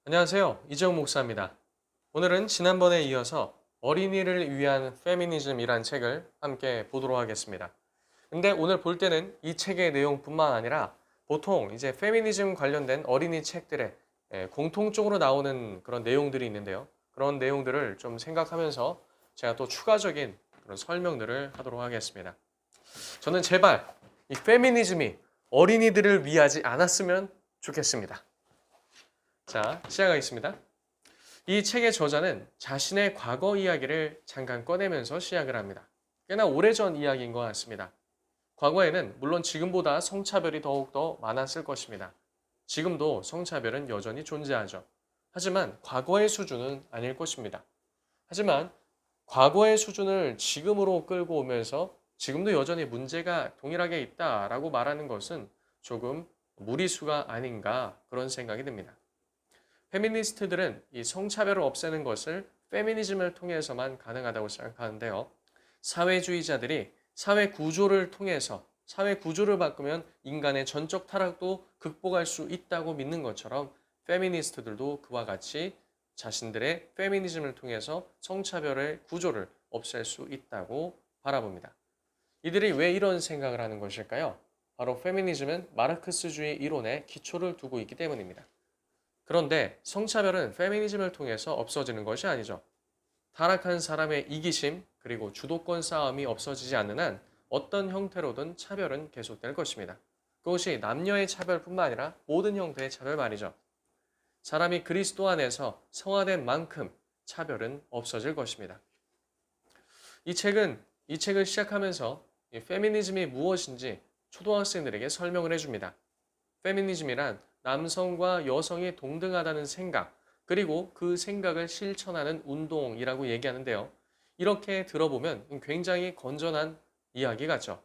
안녕하세요. 이재용 목사입니다. 오늘은 지난번에 이어서 어린이를 위한 페미니즘이란 책을 함께 보도록 하겠습니다. 근데 오늘 볼 때는 이 책의 내용뿐만 아니라 보통 이제 페미니즘 관련된 어린이 책들에 공통적으로 나오는 그런 내용들이 있는데요. 그런 내용들을 좀 생각하면서 제가 또 추가적인 그런 설명들을 하도록 하겠습니다. 저는 제발 이 페미니즘이 어린이들을 위하지 않았으면 좋겠습니다. 자, 시작하겠습니다. 이 책의 저자는 자신의 과거 이야기를 잠깐 꺼내면서 시작을 합니다. 꽤나 오래전 이야기인 것 같습니다. 과거에는 물론 지금보다 성차별이 더욱더 많았을 것입니다. 지금도 성차별은 여전히 존재하죠. 하지만 과거의 수준은 아닐 것입니다. 하지만 과거의 수준을 지금으로 끌고 오면서 지금도 여전히 문제가 동일하게 있다라고 말하는 것은 조금 무리수가 아닌가 그런 생각이 듭니다. 페미니스트들은 이 성차별을 없애는 것을 페미니즘을 통해서만 가능하다고 생각하는데요. 사회주의자들이 사회 구조를 통해서 사회 구조를 바꾸면 인간의 전적 타락도 극복할 수 있다고 믿는 것처럼 페미니스트들도 그와 같이 자신들의 페미니즘을 통해서 성차별의 구조를 없앨 수 있다고 바라봅니다. 이들이 왜 이런 생각을 하는 것일까요? 바로 페미니즘은 마르크스주의 이론에 기초를 두고 있기 때문입니다. 그런데 성차별은 페미니즘을 통해서 없어지는 것이 아니죠. 타락한 사람의 이기심 그리고 주도권 싸움이 없어지지 않는 한 어떤 형태로든 차별은 계속될 것입니다. 그것이 남녀의 차별뿐만 아니라 모든 형태의 차별 말이죠. 사람이 그리스도 안에서 성화된 만큼 차별은 없어질 것입니다. 이 책을 시작하면서 이 페미니즘이 무엇인지 초등학생들에게 설명을 해줍니다. 페미니즘이란 남성과 여성이 동등하다는 생각, 그리고 그 생각을 실천하는 운동이라고 얘기하는데요. 이렇게 들어보면 굉장히 건전한 이야기 같죠.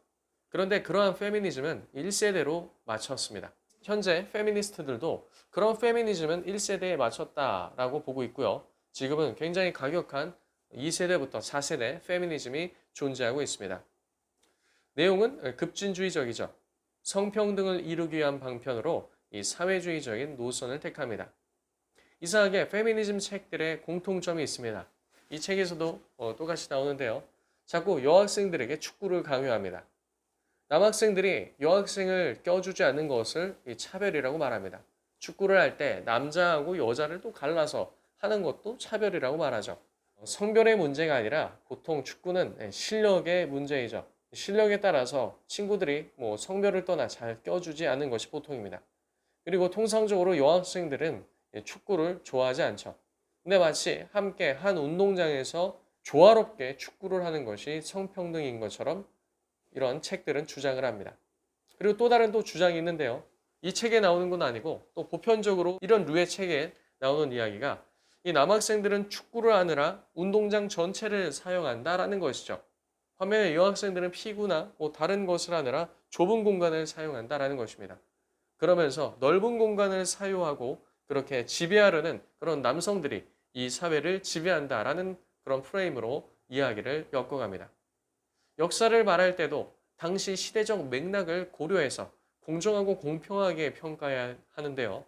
그런데 그러한 페미니즘은 1세대로 맞췄습니다. 현재 페미니스트들도 그런 페미니즘은 1세대에 맞췄다라고 보고 있고요. 지금은 굉장히 가격한 2세대부터 4세대 페미니즘이 존재하고 있습니다. 내용은 급진주의적이죠. 성평등을 이루기 위한 방편으로 이 사회주의적인 노선을 택합니다. 이상하게 페미니즘 책들의 공통점이 있습니다. 이 책에서도 똑같이 나오는데요. 자꾸 여학생들에게 축구를 강요합니다. 남학생들이 여학생을 껴주지 않는 것을 차별이라고 말합니다. 축구를 할 때 남자하고 여자를 또 갈라서 하는 것도 차별이라고 말하죠. 성별의 문제가 아니라 보통 축구는 실력의 문제이죠. 실력에 따라서 친구들이 뭐 성별을 떠나 잘 껴주지 않는 것이 보통입니다. 그리고 통상적으로 여학생들은 축구를 좋아하지 않죠. 근데 마치 함께 한 운동장에서 조화롭게 축구를 하는 것이 성평등인 것처럼 이런 책들은 주장을 합니다. 그리고 또 다른 또 주장이 있는데요. 이 책에 나오는 건 아니고 또 보편적으로 이런 류의 책에 나오는 이야기가 이 남학생들은 축구를 하느라 운동장 전체를 사용한다라는 것이죠. 반면에 여학생들은 피구나 뭐 다른 것을 하느라 좁은 공간을 사용한다라는 것입니다. 그러면서 넓은 공간을 사유하고 그렇게 지배하려는 그런 남성들이 이 사회를 지배한다라는 그런 프레임으로 이야기를 엮어갑니다. 역사를 말할 때도 당시 시대적 맥락을 고려해서 공정하고 공평하게 평가해야 하는데요.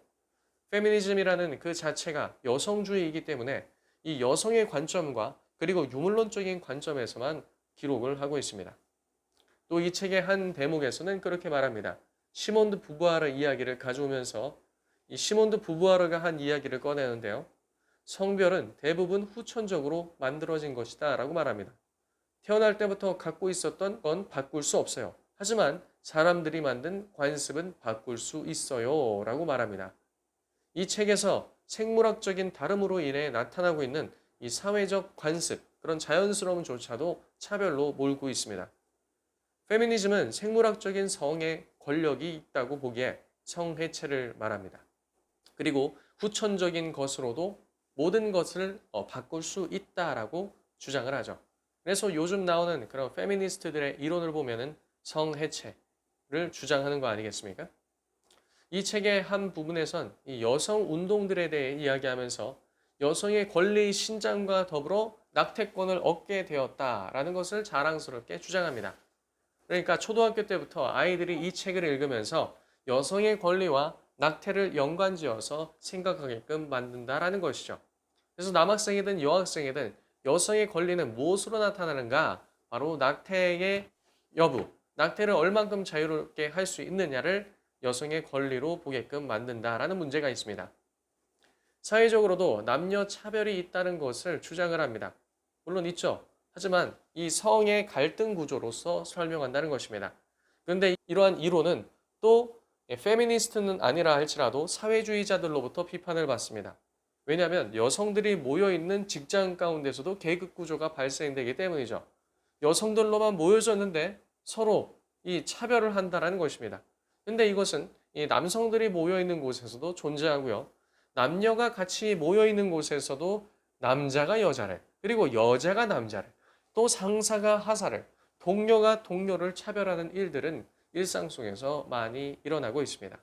페미니즘이라는 그 자체가 여성주의이기 때문에 이 여성의 관점과 그리고 유물론적인 관점에서만 기록을 하고 있습니다. 또 이 책의 한 대목에서는 그렇게 말합니다. 시몬드 부부아르 이야기를 가져오면서 이 시몬드 부부아르가 한 이야기를 꺼내는데요. 성별은 대부분 후천적으로 만들어진 것이다 라고 말합니다. 태어날 때부터 갖고 있었던 건 바꿀 수 없어요. 하지만 사람들이 만든 관습은 바꿀 수 있어요 라고 말합니다. 이 책에서 생물학적인 다름으로 인해 나타나고 있는 이 사회적 관습, 그런 자연스러움조차도 차별로 몰고 있습니다. 페미니즘은 생물학적인 성의 권력이 있다고 보기에 성해체를 말합니다. 그리고 후천적인 것으로도 모든 것을 바꿀 수 있다라고 주장을 하죠. 그래서 요즘 나오는 그런 페미니스트들의 이론을 보면은 성해체를 주장하는 거 아니겠습니까? 이 책의 한 부분에선 이 여성 운동들에 대해 이야기하면서 여성의 권리 신장과 더불어 낙태권을 얻게 되었다라는 것을 자랑스럽게 주장합니다. 그러니까 초등학교 때부터 아이들이 이 책을 읽으면서 여성의 권리와 낙태를 연관지어서 생각하게끔 만든다라는 것이죠. 그래서 남학생이든 여학생이든 여성의 권리는 무엇으로 나타나는가? 바로 낙태의 여부, 낙태를 얼만큼 자유롭게 할 수 있느냐를 여성의 권리로 보게끔 만든다라는 문제가 있습니다. 사회적으로도 남녀 차별이 있다는 것을 주장을 합니다. 물론 있죠. 하지만 이 성의 갈등 구조로서 설명한다는 것입니다. 그런데 이러한 이론은 또 페미니스트는 아니라 할지라도 사회주의자들로부터 비판을 받습니다. 왜냐하면 여성들이 모여있는 직장 가운데서도 계급 구조가 발생되기 때문이죠. 여성들로만 모여졌는데 서로 이 차별을 한다는 것입니다. 근데 이것은 이 남성들이 모여있는 곳에서도 존재하고요. 남녀가 같이 모여있는 곳에서도 남자가 여자를, 그리고 여자가 남자를, 또 상사가 하사를, 동료가 동료를 차별하는 일들은 일상 속에서 많이 일어나고 있습니다.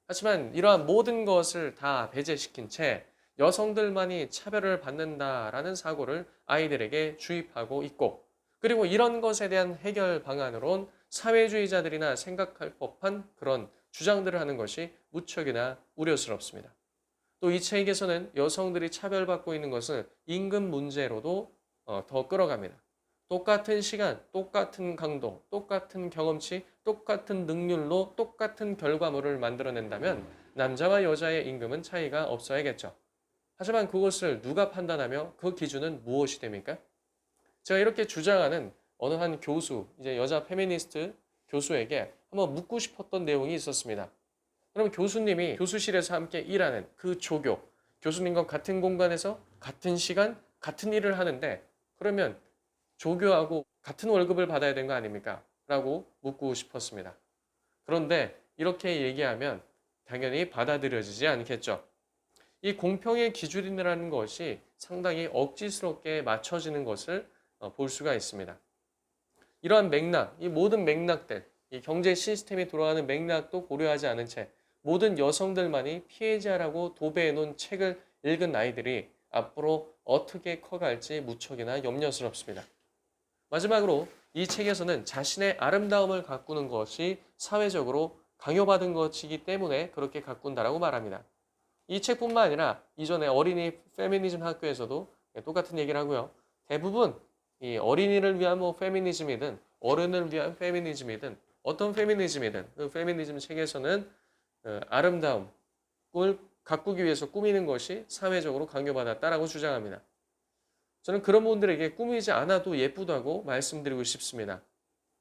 하지만 이러한 모든 것을 다 배제시킨 채 여성들만이 차별을 받는다라는 사고를 아이들에게 주입하고 있고, 그리고 이런 것에 대한 해결 방안으론 사회주의자들이나 생각할 법한 그런 주장들을 하는 것이 무척이나 우려스럽습니다. 또 이 책에서는 여성들이 차별받고 있는 것을 임금 문제로도 더 끌어갑니다. 똑같은 시간, 똑같은 강도, 똑같은 경험치, 똑같은 능률로 똑같은 결과물을 만들어낸다면 남자와 여자의 임금은 차이가 없어야겠죠. 하지만 그것을 누가 판단하며 그 기준은 무엇이 됩니까? 제가 이렇게 주장하는 어느 한 교수, 이제 여자 페미니스트 교수에게 한번 묻고 싶었던 내용이 있었습니다. 그럼 교수님이 교수실에서 함께 일하는 그 조교, 교수님과 같은 공간에서 같은 시간, 같은 일을 하는데 그러면 조교하고 같은 월급을 받아야 되는 거 아닙니까? 라고 묻고 싶었습니다. 그런데 이렇게 얘기하면 당연히 받아들여지지 않겠죠. 이 공평의 기준이라는 것이 상당히 억지스럽게 맞춰지는 것을 볼 수가 있습니다. 이러한 맥락, 이 모든 맥락들, 이 경제 시스템이 돌아가는 맥락도 고려하지 않은 채 모든 여성들만이 피해자라고 도배해 놓은 책을 읽은 아이들이 앞으로 어떻게 커갈지 무척이나 염려스럽습니다. 마지막으로 이 책에서는 자신의 아름다움을 가꾸는 것이 사회적으로 강요받은 것이기 때문에 그렇게 가꾼다라고 말합니다. 이 책뿐만 아니라 이전에 어린이 페미니즘 학교에서도 똑같은 얘기를 하고요. 대부분 이 어린이를 위한 페미니즘이든 어른을 위한 페미니즘이든 어떤 페미니즘이든 그 페미니즘 책에서는 아름다움을 가꾸기 위해서 꾸미는 것이 사회적으로 강요받았다라고 주장합니다. 저는 그런 분들에게 꾸미지 않아도 예쁘다고 말씀드리고 싶습니다.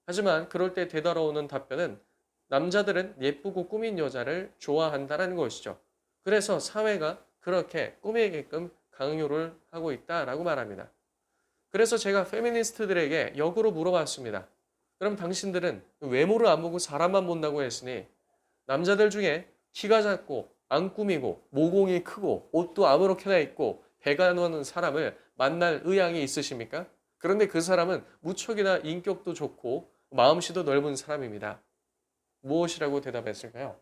하지만 그럴 때 되돌아오는 답변은 남자들은 예쁘고 꾸민 여자를 좋아한다는 것이죠. 그래서 사회가 그렇게 꾸미게끔 강요를 하고 있다라고 말합니다. 그래서 제가 페미니스트들에게 역으로 물어봤습니다. 그럼 당신들은 외모를 안 보고 사람만 본다고 했으니 남자들 중에 키가 작고 안 꾸미고 모공이 크고 옷도 아무렇게나 입고 배가 노는 사람을 만날 의향이 있으십니까? 그런데 그 사람은 무척이나 인격도 좋고 마음씨도 넓은 사람입니다. 무엇이라고 대답했을까요?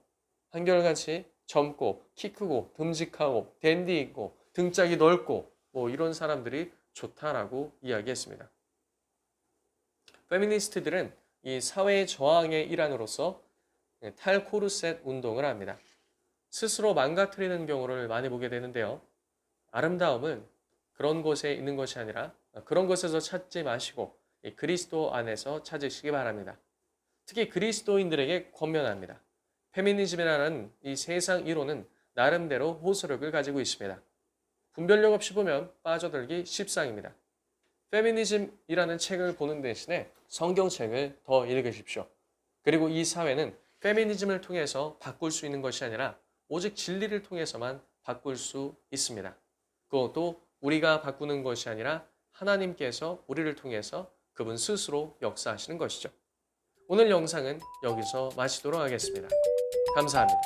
한결같이 젊고 키 크고 듬직하고 댄디 있고 등짝이 넓고 이런 사람들이 좋다라고 이야기했습니다. 페미니스트들은 이 사회 저항의 일환으로서 탈코르셋 운동을 합니다. 스스로 망가뜨리는 경우를 많이 보게 되는데요. 아름다움은 그런 곳에 있는 것이 아니라 그런 곳에서 찾지 마시고 그리스도 안에서 찾으시기 바랍니다. 특히 그리스도인들에게 권면합니다. 페미니즘이라는 이 세상 이론은 나름대로 호소력을 가지고 있습니다. 분별력 없이 보면 빠져들기 십상입니다. 페미니즘이라는 책을 보는 대신에 성경책을 더 읽으십시오. 그리고 이 사회는 페미니즘을 통해서 바꿀 수 있는 것이 아니라 오직 진리를 통해서만 바꿀 수 있습니다. 그것도 우리가 바꾸는 것이 아니라 하나님께서 우리를 통해서 그분 스스로 역사하시는 것이죠. 오늘 영상은 여기서 마치도록 하겠습니다. 감사합니다.